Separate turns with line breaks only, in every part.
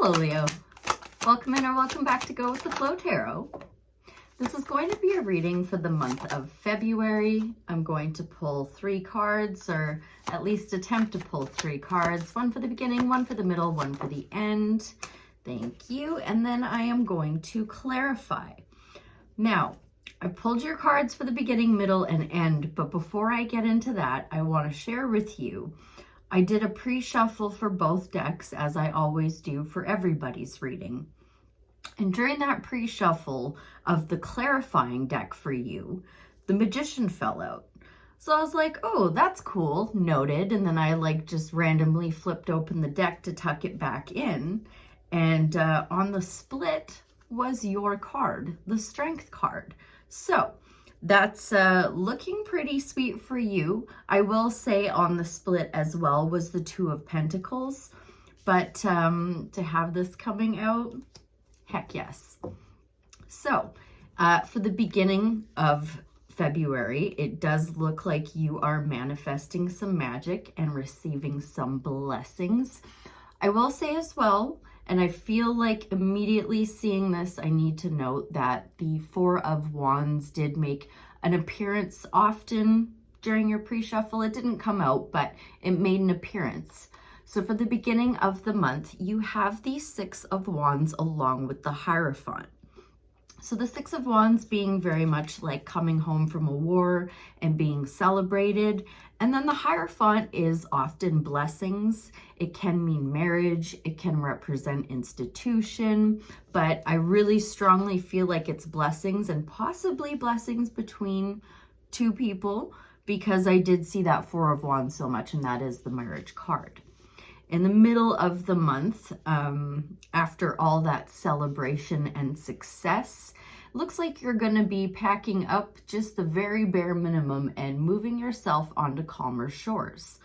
Hello, Leo. Welcome in or welcome back to Go with the Flow Tarot. This is going to be a reading for the month of February. I'm going to pull 3 cards, or at least attempt to pull 3 cards. One for the beginning, one for the middle, one for the end. Thank you. And then I am going to clarify. Now, I pulled your cards for the beginning, middle, and end, but before I get into that, I want to share with you I did a pre-shuffle for both decks, as I always do for everybody's reading. And during that pre-shuffle of the clarifying deck for you, the Magician fell out. So I was like, oh, that's cool, noted. And then I just randomly flipped open the deck to tuck it back in. And on the split was your card, the Strength card. So that's looking pretty sweet for you. I will say on the split as well was the Two of Pentacles, but to have this coming out, heck yes. So for the beginning of February, it does look like you are manifesting some magic and receiving some blessings. I will say as well, and I feel like immediately seeing this, I need to note that the Four of Wands did make an appearance often during your pre-shuffle. It didn't come out, but it made an appearance. So for the beginning of the month, you have the Six of Wands along with the Hierophant. So the Six of Wands being very much like coming home from a war and being celebrated. And then the Hierophant is often blessings. It can mean marriage. It can represent institution. But I really strongly feel like it's blessings, and possibly blessings between 2 people, because I did see that Four of Wands so much, and that is the marriage card. In the middle of the month, after all that celebration and success, looks like you're going to be packing up just the very bare minimum and moving yourself onto calmer shores,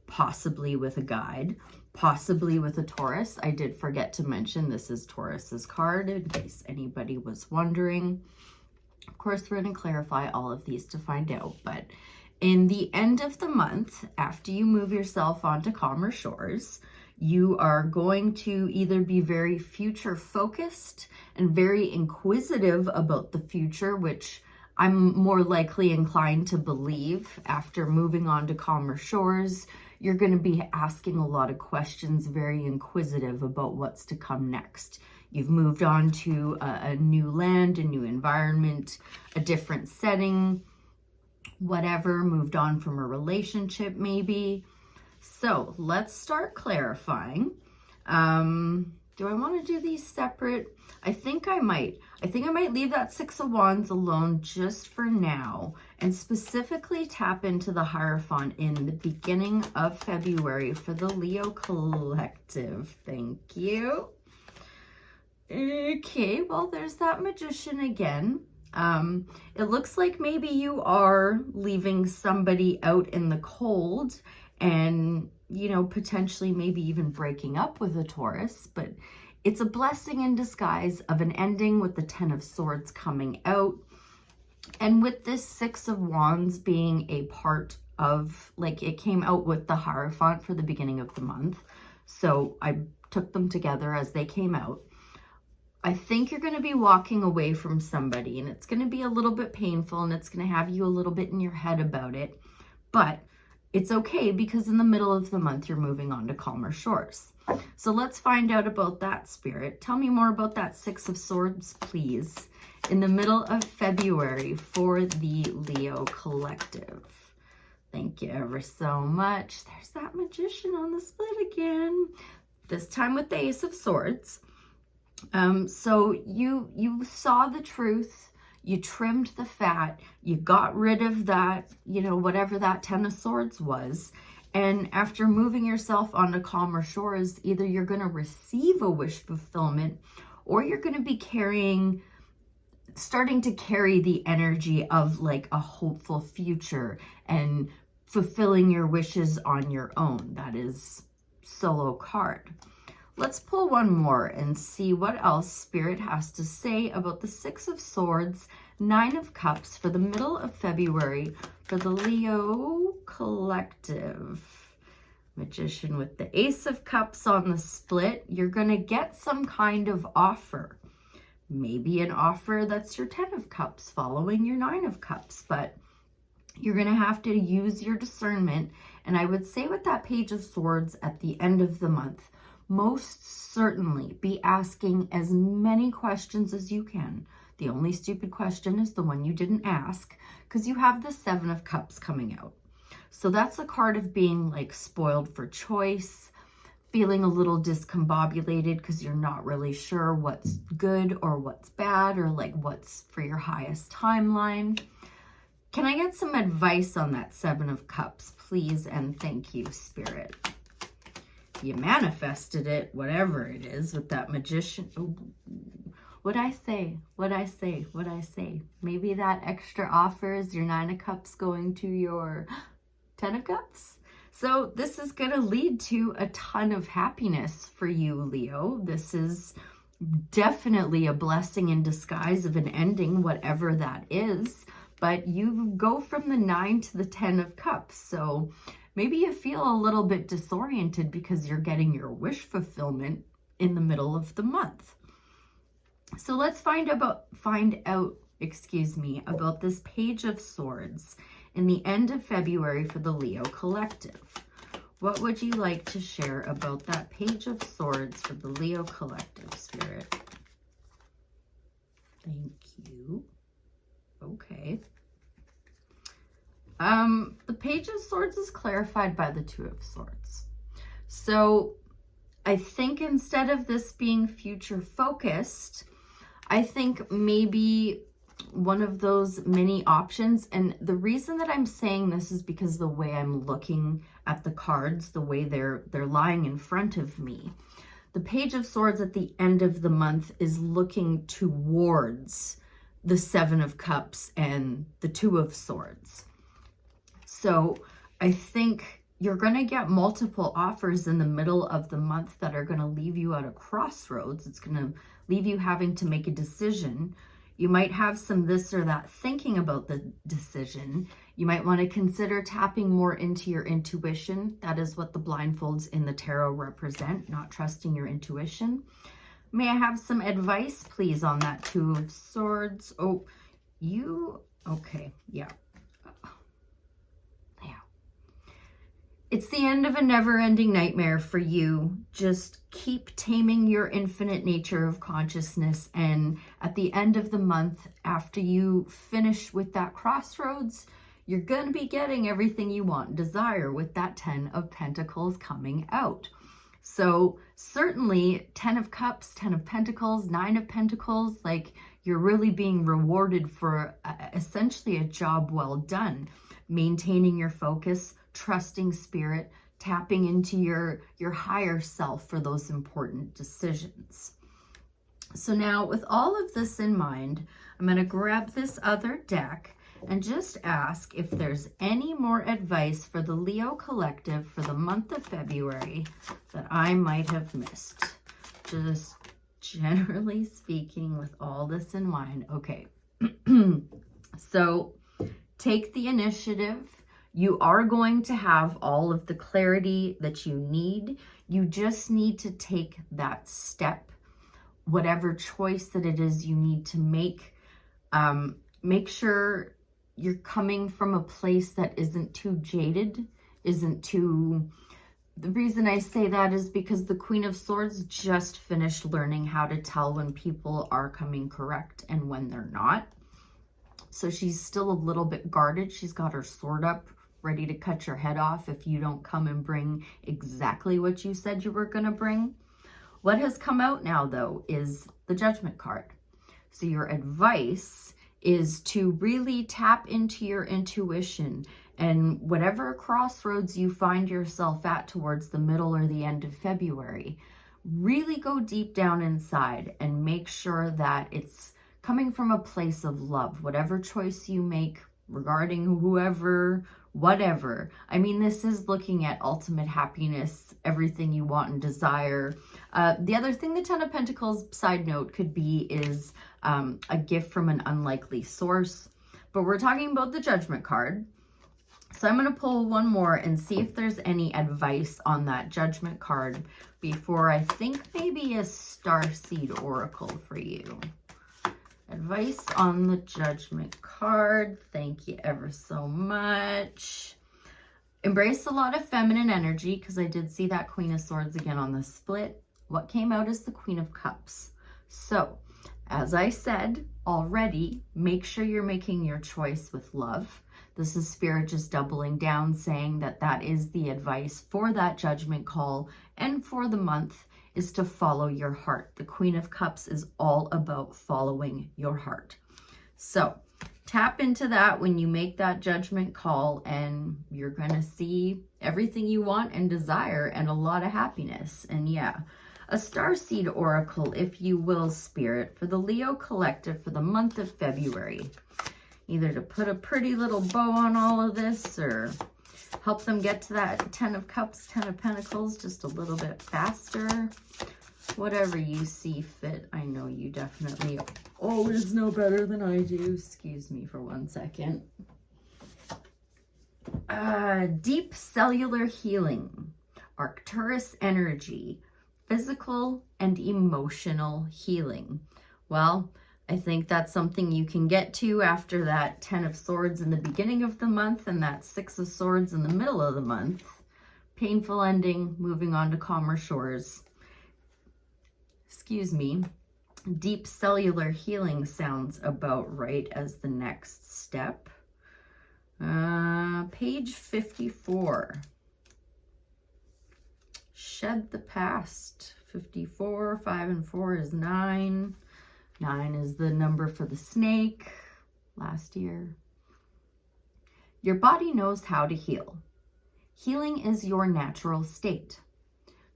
possibly with a guide, possibly with a Taurus. I did forget to mention this is Taurus's card in case anybody was wondering. Of course, we're going to clarify all of these to find out, but in the end of the month, after you move yourself onto calmer shores, you are going to either be very future focused and very inquisitive about the future, which I'm more likely inclined to believe after moving on to calmer shores. You're going to be asking a lot of questions, very inquisitive about what's to come next. You've moved on to a new land, a new environment, a different setting, whatever, moved on from a relationship maybe. So let's start clarifying. Do I want to do these separate? I think I might leave that Six of Wands alone just for now and specifically tap into the Hierophant in the beginning of February for the Leo collective. Thank you. Okay, well, there's that Magician again. It looks like maybe you are leaving somebody out in the cold and, potentially maybe even breaking up with a Taurus, but it's a blessing in disguise of an ending with the Ten of Swords coming out. And with this Six of Wands being a part of, it came out with the Hierophant for the beginning of the month. So I took them together as they came out. I think you're going to be walking away from somebody, and it's going to be a little bit painful, and it's going to have you a little bit in your head about it, but it's okay because in the middle of the month, you're moving on to calmer shores. So let's find out about that, Spirit. Tell me more about that Six of Swords, please, in the middle of February for the Leo collective. Thank you ever so much. There's that Magician on the split again, this time with the Ace of Swords. So you saw the truth, you trimmed the fat, you got rid of that, whatever that Ten of Swords was. And after moving yourself onto calmer shores, either you're going to receive a wish fulfillment, or you're going to be starting to carry the energy of a hopeful future and fulfilling your wishes on your own. That is solo card. Let's pull one more and see what else Spirit has to say about the Six of Swords, Nine of Cups for the middle of February for the Leo collective. Magician with the Ace of Cups on the split. You're going to get some kind of offer. Maybe an offer that's your 10 of Cups following your 9 of Cups, but you're going to have to use your discernment. And I would say with that Page of Swords at the end of the month, most certainly be asking as many questions as you can. The only stupid question is the one you didn't ask, because you have the 7 of Cups coming out. So that's a card of being like spoiled for choice, feeling a little discombobulated because you're not really sure what's good or what's bad, or like what's for your highest timeline. Can I get some advice on that 7 of Cups, please? And thank you, Spirit. You manifested it, whatever it is, with that Magician. Ooh. What'd I say? What'd I say? What'd I say? Maybe that extra offer is your 9 of Cups going to your 10 of Cups. So this is going to lead to a ton of happiness for you, Leo. This is definitely a blessing in disguise of an ending, whatever that is. But you go from the 9 to the 10 of Cups. So maybe you feel a little bit disoriented because you're getting your wish fulfillment in the middle of the month. So let's find out, about this Page of Swords in the end of February for the Leo collective. What would you like to share about that Page of Swords for the Leo collective, Spirit? Thank you. Okay. The Page of Swords is clarified by the 2 of Swords. So I think instead of this being future focused, I think maybe one of those mini options, and the reason that I'm saying this is because the way I'm looking at the cards, the way they're lying in front of me. The Page of Swords at the end of the month is looking towards the 7 of Cups and the 2 of Swords. So I think you're going to get multiple offers in the middle of the month that are going to leave you at a crossroads. It's going to leave you having to make a decision. You might have some this or that thinking about the decision. You might want to consider tapping more into your intuition. That is what the blindfolds in the tarot represent, not trusting your intuition. May I have some advice, please, on that 2 of Swords? Oh, okay, yeah. It's the end of a never-ending nightmare for you. Just keep taming your infinite nature of consciousness. And at the end of the month, after you finish with that crossroads, you're going to be getting everything you want and desire with that 10 of Pentacles coming out. So certainly 10 of Cups, 10 of Pentacles, 9 of Pentacles, like you're really being rewarded for essentially a job well done. Maintaining your focus, trusting Spirit, tapping into your higher self for those important decisions. So now with all of this in mind, I'm going to grab this other deck and just ask if there's any more advice for the Leo collective for the month of February that I might have missed. Just generally speaking, with all this in mind. Okay. So take the initiative. You are going to have all of the clarity that you need. You just need to take that step, whatever choice that it is you need to make. Make sure you're coming from a place that isn't too jaded, isn't too... The reason I say that is because the Queen of Swords just finished learning how to tell when people are coming correct and when they're not. So she's still a little bit guarded. She's got her sword up, ready to cut your head off if you don't come and bring exactly what you said you were going to bring. What has come out now, though, is the Judgment card. So your advice is to really tap into your intuition, and whatever crossroads you find yourself at towards the middle or the end of February, really go deep down inside and make sure that it's coming from a place of love. Whatever choice you make regarding whoever, whatever. I mean, this is looking at ultimate happiness, everything you want and desire. The other thing the 10 of Pentacles, side note, could be is a gift from an unlikely source. But we're talking about the Judgment card. So I'm going to pull one more and see if there's any advice on that Judgment card before I think maybe a Starseed Oracle for you. Advice on the Judgment card. Thank you ever so much. Embrace a lot of feminine energy, because I did see that Queen of Swords again on the split. What came out is the Queen of Cups. So, as I said already, make sure you're making your choice with love. This is Spirit just doubling down, saying that that is the advice for that Judgment call and for the month, is to follow your heart. The Queen of Cups is all about following your heart. So tap into that when you make that Judgment call, and you're going to see everything you want and desire and a lot of happiness. And yeah, a Starseed Oracle, if you will, Spirit, for the Leo Collective for the month of February. Either to put a pretty little bow on all of this or help them get to that 10 of Cups, 10 of Pentacles just a little bit faster. Whatever you see fit. I know you definitely always know better than I do. Excuse me for 1 second. Deep cellular healing, Arcturus energy, physical and emotional healing. Well, I think that's something you can get to after that 10 of Swords in the beginning of the month and that 6 of Swords in the middle of the month. Painful ending, moving on to calmer shores. Excuse me. Deep cellular healing sounds about right as the next step. Page 54. Shed the past. 54, 5 and 4 is 9. 9 is the number for the snake last year. Your body knows how to heal. Healing is your natural state.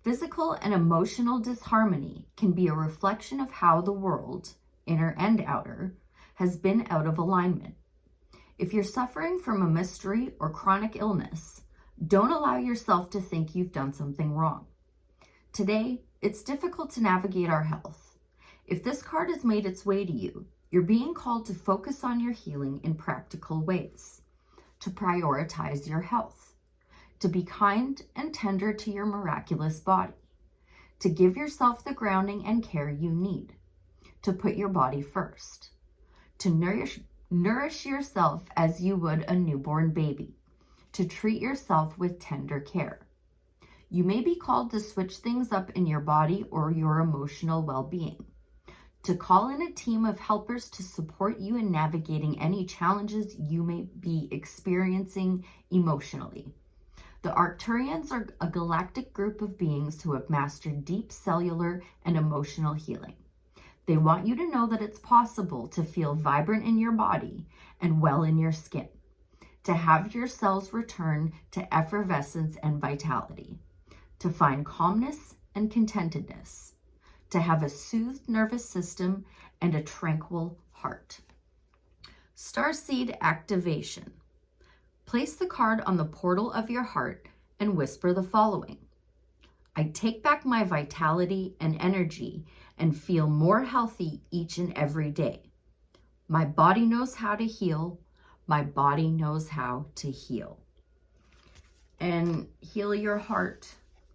Physical and emotional disharmony can be a reflection of how the world, inner and outer, has been out of alignment. If you're suffering from a mystery or chronic illness, don't allow yourself to think you've done something wrong. Today, it's difficult to navigate our health. If this card has made its way to you, you're being called to focus on your healing in practical ways, to prioritize your health, to be kind and tender to your miraculous body, to give yourself the grounding and care you need, to put your body first, to nourish yourself as you would a newborn baby, to treat yourself with tender care. You may be called to switch things up in your body or your emotional well-being, to call in a team of helpers to support you in navigating any challenges you may be experiencing emotionally. The Arcturians are a galactic group of beings who have mastered deep cellular and emotional healing. They want you to know that it's possible to feel vibrant in your body and well in your skin, to have your cells return to effervescence and vitality, to find calmness and contentedness, to have a soothed nervous system and a tranquil heart. Starseed activation. Place the card on the portal of your heart and whisper the following. I take back my vitality and energy and feel more healthy each and every day. My body knows how to heal. My body knows how to heal. And heal your heart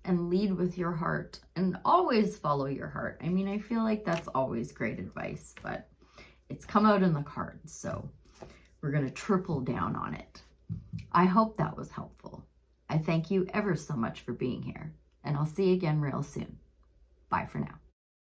and lead with your heart and always follow your heart. I mean, I feel like that's always great advice, but it's come out in the cards, so we're going to triple down on it. I hope that was helpful. I thank you ever so much for being here, and I'll see you again real soon. Bye for now.